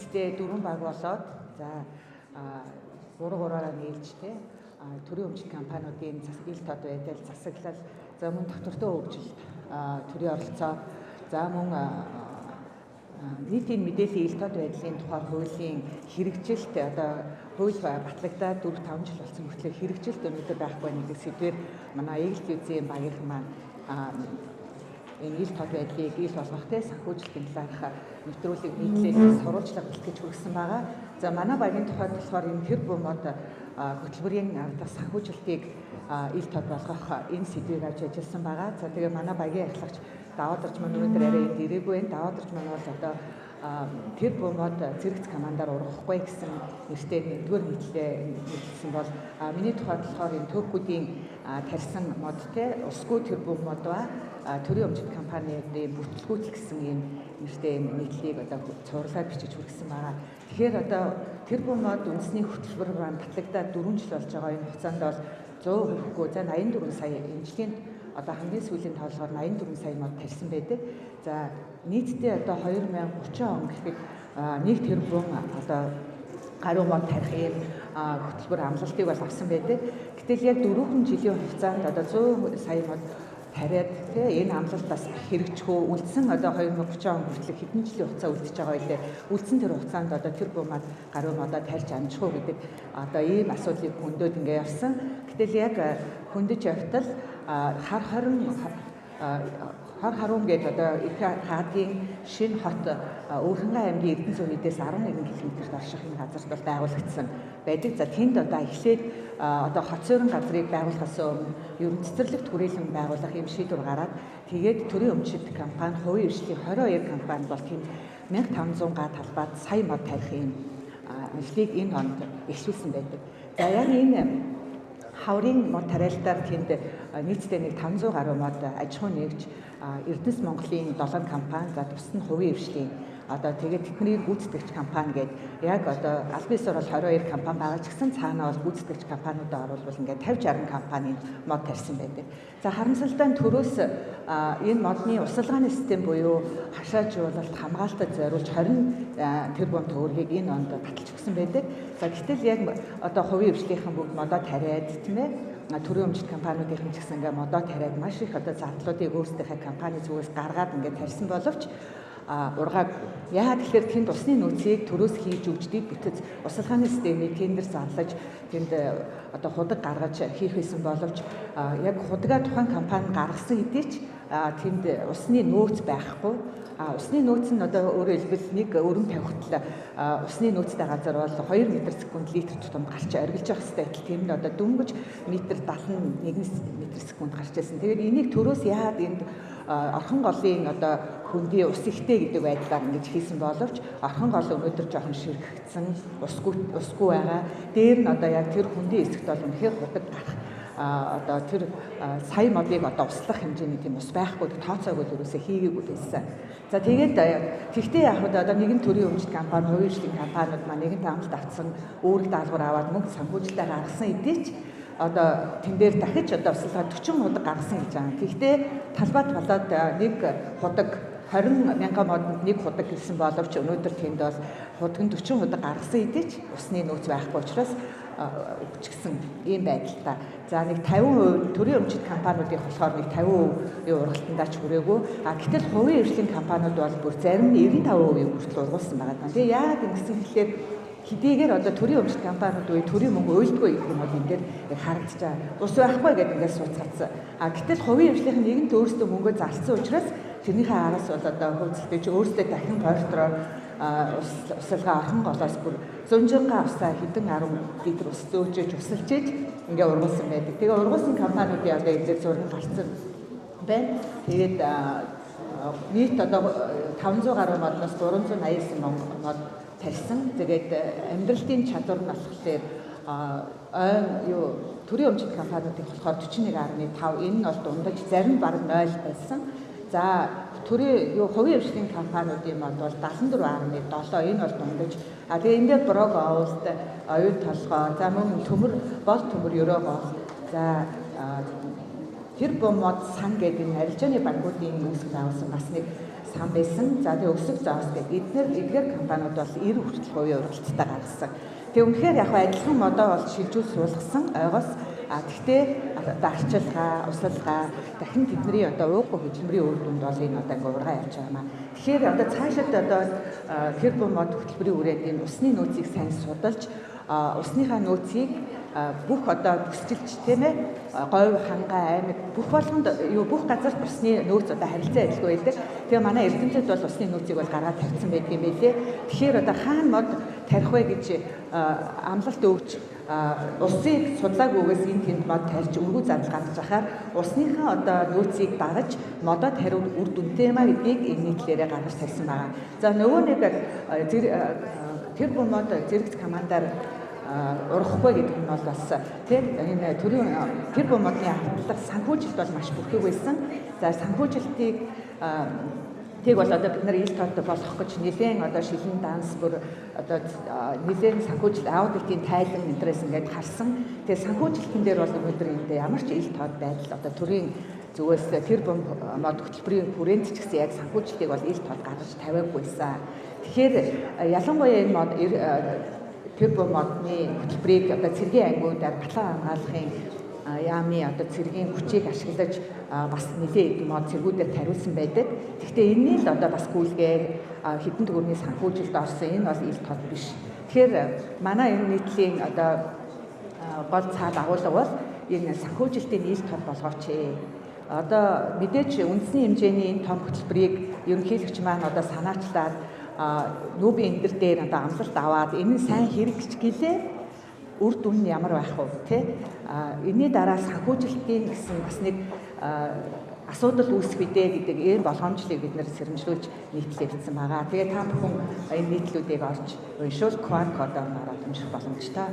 нийтдээ 4 баг болоод за 3-3-аараа нийлжтэй төрийн өмчит компаниудын ил тод байдал засаглал за мөн доктортой хөгжилд төрийн оролцоо за мөн нийтийн мэдээллийн ил тод байдлын тухай хуулийн хэрэгжилт одоо хууль батлагдаад 4-5 жил болсон хүртэл хэрэгжилт өнөөдөр байхгүй нэг сэдвээр манай ээлжийн багийнхан маань энэ ил тод байдлыг ил болгохтой санхүүжилтийн талаарх нэвтрүүлэг нийтлэлээс сурвалжлага гэж хүргэсэн байгаа. За манай багийн тухайд болохоор энэ тэр бомод хөтөлбөрийн арга санхүүжилтийг ил тод болгох энэ сэдвийг авч ажилласан байгаа. За тэгээ манай багийн ахлагч даваадарч маань өнөөдөр арай энд ирээгүй байна. Даваадарч маань бол одоо тэр бомод зэрэгц командаар ургахгүй гэсэн нэртэй нэгдүгээр нийтлэлсэн бол миний тухайд болохоор энэ Туркуудын тарьсан модтэй усгүй тэр бомод ба төрийн өмчит компаниудын бүртгүүлэлт гэсэн ийм нэртэй нийтлэлийг одоо цуурлаад бичиж хүргэсэн байгаа. Тэгэхээр одоо тэр бомод үндэсний хөтөлбөр батлагдаад 4 жил болж байгаа энэ хугацаанд бол 100 хүрэхгүй за 84 сая энэ жилийн одоо хамгийн сүүлийн тоолгоор 84 сая мод тарьсан байдаг. За нийтдээ одоо 2030 он гэхэд нэг тэрбум одоо гаруй мод тарих ийм хөтөлбөр амлалтыг бол авсан байдаг. Гэтэл яг 4 жилийн хугацаанд одоо 100 сая мод тариад энэ амлалт бас хэрэгжихөө үлдсэн одоо 2030 он хүртэл хэдэн жилийн хугацаа үлдчихэж байгаа байлээ. Үлдсэн тэр хугацаанд одоо тэр бумад гаруй модоо тарьж амжих уу гэдэг одоо ийм асуудлыг хөндөд ингээ явсан. Гэтэл яг хөндөж явтал хар харум гэж одоо их хаадын шинэ хот Өөрхөнгай аймгийн Эрдэнэсийн үедээс 11 км-т орших энэ газарт бол байгуулагдсан байдаг. За тэнд одоо эхлээд одоо хот суурин газрыг байгуулахаас өмнө ерөн цэцэрлэгт хүрээлэн байгуулах юм шийдвэр гараад тэгээд төрийн өмчит компани, хувийн эрхлэлийн 22 компани бол тэнд 1500 га талбайд сая мод тарих юм ажлыг энэ онд эхлүүлсэн байдаг. За яг энэ хаврын мод тариалтаар тэнд нийтдээ нэг 500 гаруй мод аж ахуй нэгж Эрдэнэс Монголын 7 компани за тус нь хувийн эрхлэлийн одоо тэгээд тэдний гүйцэтгэгч компани гээд яг одоо аль биесээр бол 22 компани байгаа ч гэсэн цаанаа бол гүйцэтгэгч компаниудаа оруулбал ингээд 50-60 компани мод тарьсан байдаг. За харамсалтай нь төрөөс энэ модны усалгааны систем буюу хашаажуулалт хамгаалтад зориулж 20 тэрбум төгрөгийг энэ онд баталж өгсөн байдаг. За гэтэл яг одоо хувийн эрхлэлийнхэн бүгд модоо тариад тийм ээ төрийн өмчит компаниудын ч гэсэн ингээ модоо тариад маш их одоо зардлуудыг өөрсдийнхээ компани зүгээс гаргаад ингээ тарьсан боловч ургааг яагаад тэгэхээр тэнд усны нөөцийг төрөөс хийж өгчдгийг битэц усалгааны системийг тендер зарлаж тэнд одоо худаг гаргаж хийх байсан боловч яг худгаа тухайн компани гаргасан хэдий ч тэнд усны нөөц байхгүй. Усны нөөц нь одоо өөрөөр хэлбэл нэг өрөм тавихтал усны нөөцтэй газар бол 2 м/сек литр тутамд гарч оргилж явах хэрэгтэй. Тэнд одоо дөнгөж метр 71 м/сек гарч ирсэн. Тэгээд энийг төрөөс яагаад энд орхон голын одоо хөндөй ус ихтэй гэдэг байдлаар ингэж хийсэн боловч орхон гол өнөөдөр жоохон ширхэгдсэн усгүй байгаа. Дээр нь одоо яг тэр хөндөй хэсэгт бол үнэхээр худаг гарах одоо тэр сая модыг одоо услах хэмжээний тийм ус байхгүй тооцоог бол ерөөсөө хийгээгүй байсан. За тэгээд тэгтээ яг одоо нэгэн төрийн өмчит компани, хувийн эрхлэлийн компаниуд маань нэгэн амлалт авсан өөрөг даалгавар аваад мөнгө санхүүжилтээр гаргасан хэдий ч одоо тэн дээр дахиж одоо услага 40 худаг гаргасан гэж байгаа. Тэгтээ талбайд болоод нэг худаг 20 мянган модод нэг худаг гэсэн боловч өнөөдөр тэнд бол худаг нь 40 худаг гаргасан хэдий ч усны нөөц байхгүй учраас өгчихсэн ийм байдалтай. За нэг 50% төрийн өмчит компаниудын болохоор нэг 50% ургалтандаа ч хүрээгүй. Гэтэл хувийн эрхлэлийн компаниуд бол бүр зарим нь 95% хүртэл ургуулсан байгаа. Тэгээ яагаад ингэсэн гэхээр хэдийгээр одоо төрийн өмчит компаниуд үе төрийн мөнгө уйлдгүй гэх юм бол ингээд харагдаж байгаа. Ус байхгүй гэдэг ингээд сууцгаацсан. Гэтэл хувийн эрхлийнхэн нэгэнт өөрсдөө мөнгөө зарцсан учраас тэрнийхээ араас бол одоо хөөцөлтөж өөрсдөө дахин бойртроор усалгаа орхон голоос бүр зунжингаа усаа хэдэн 10 литр ус зөөжж усалж иж ингээ ургуулсан байдаг. Тэгээ ургуулсан компаниудын одоо эдгээр зураг гарцсан байна. Тэгээд нийт одоо 500 гаруй модноос 389 мод тарьсан. Тэгээд амьдралтын чадвар нь болохоор төрийн өмчит компаниудын болохоор 41.5 энэ нь бол дундаж зарим баг 0 байсан. За төрийн хувийн эрхлэлийн компаниудын мод бол 74.7 энэ бол дундаж. Тэгээ энэ дээр брог оолт, оюун толгой, за мөн төмөр бол төмөр өрөө гол. За тэр бомод сан гэдэг энэ арилжааны банкуудын үүсгэж авсан бас нэг сан байсан. За тэгээ өсөг зоос гэдэг эдгээр компаниуд бол 90% хүртэл уралцтай гаргасан. Тэгээ үнэхээр яг адилхан модоо бол шилжүүл суулгасан ойгоос гэхдээ дарчилгаа, усалгаа дахин тэдний ууггүй хөдөлмөрийн үр дүнд бол энэ ингээ ургаа явж байгаа юм аа. Тэгэхээр цаашид тэр бум мод хөтөлбөрийн үрээд энэ усны нөөцийг сайн судалж усныхаа нөөцийг бүх бүсчилж тийм ээ говь хангаа аймаг бүх болгонд бүх газарт усны нөөц харилцаа адилгүй байдаг. Тэгээ манай эрдэмтэд бол усны нөөцийг бол гаргаад тавьсан байдаг юм байлээ. Тэгэхээр хаана мод тарих вэ гэж амлалт өгч усыг судлаагүйгээс энэ тэнд мод тарьж өргүү зардал гаргаж байхаар усныхаа нөөцийг дагаж модоо тариу үр дүнтэй маа гэдгийг энэ нийтлэрээ гаргаж тавьсан байгаа. За нөгөө нэг тэр бум мод зэрэгц командаар урахгүй гэдэг нь бол бас тийм энэ төрийн тэр бум модны хандлага санхүүжилт бол маш бүрхэг байсан. За санхүүжилтийг тэг бол бид нар ил тод болгох гэж нэлээд шилэн данс бүр нэлээд санхүүжилт аудитын тайлан интерес ингээд харсан. Тэгээ санхүүжилтэн дээр бол өнөөдөр энд ямар ч ил тод байдал төрийн зүгээс тэр бум мод хөтөлбөрийн хүрээнд ч гэсэн яг санхүүжилтийг бол ил тод гаргаж тавиаггүйсэн. Тэгэхээр ялангуяа энэ мод тэр бум модны хөтөлбөрийг цэргийн ангиудаар батлан хамгаалахын яамны цэргийн хүчийг ашиглаж бас нэлээд мод цэргүүдээр тариулсан байдаг. Гэхдээ энэний л бас гүйлгээр хэдэн төгрөгийн санхүүжилт орсон энэ бол ил тод биш. Тэгэхээр манай энэ нийтлийн гол цаал агуулга бол энэ санхүүжилтийн ил тод болгооч. Мэдээж үндэсний хэмжээний энэ том хөтөлбөрийг ерөнхийлөгч маань санаачлаад нүүбийн эндэр дээр амлалт аваад энэ сайн хэрэгч гэлээ үр дүн нь ямар байх вэ те энэний дараа санхүүжилтийн гэсэн бас нэг асуудал үүсэх үедээ гэдэг энэ болгоомжлыг бид нэр сэрэмжлүүлж нийтлээ бичсэн байгаа. Тэгээ та бүхэн энэ нийтлүүдийг орж уншвал QR кодоор хараад унших боломжтой.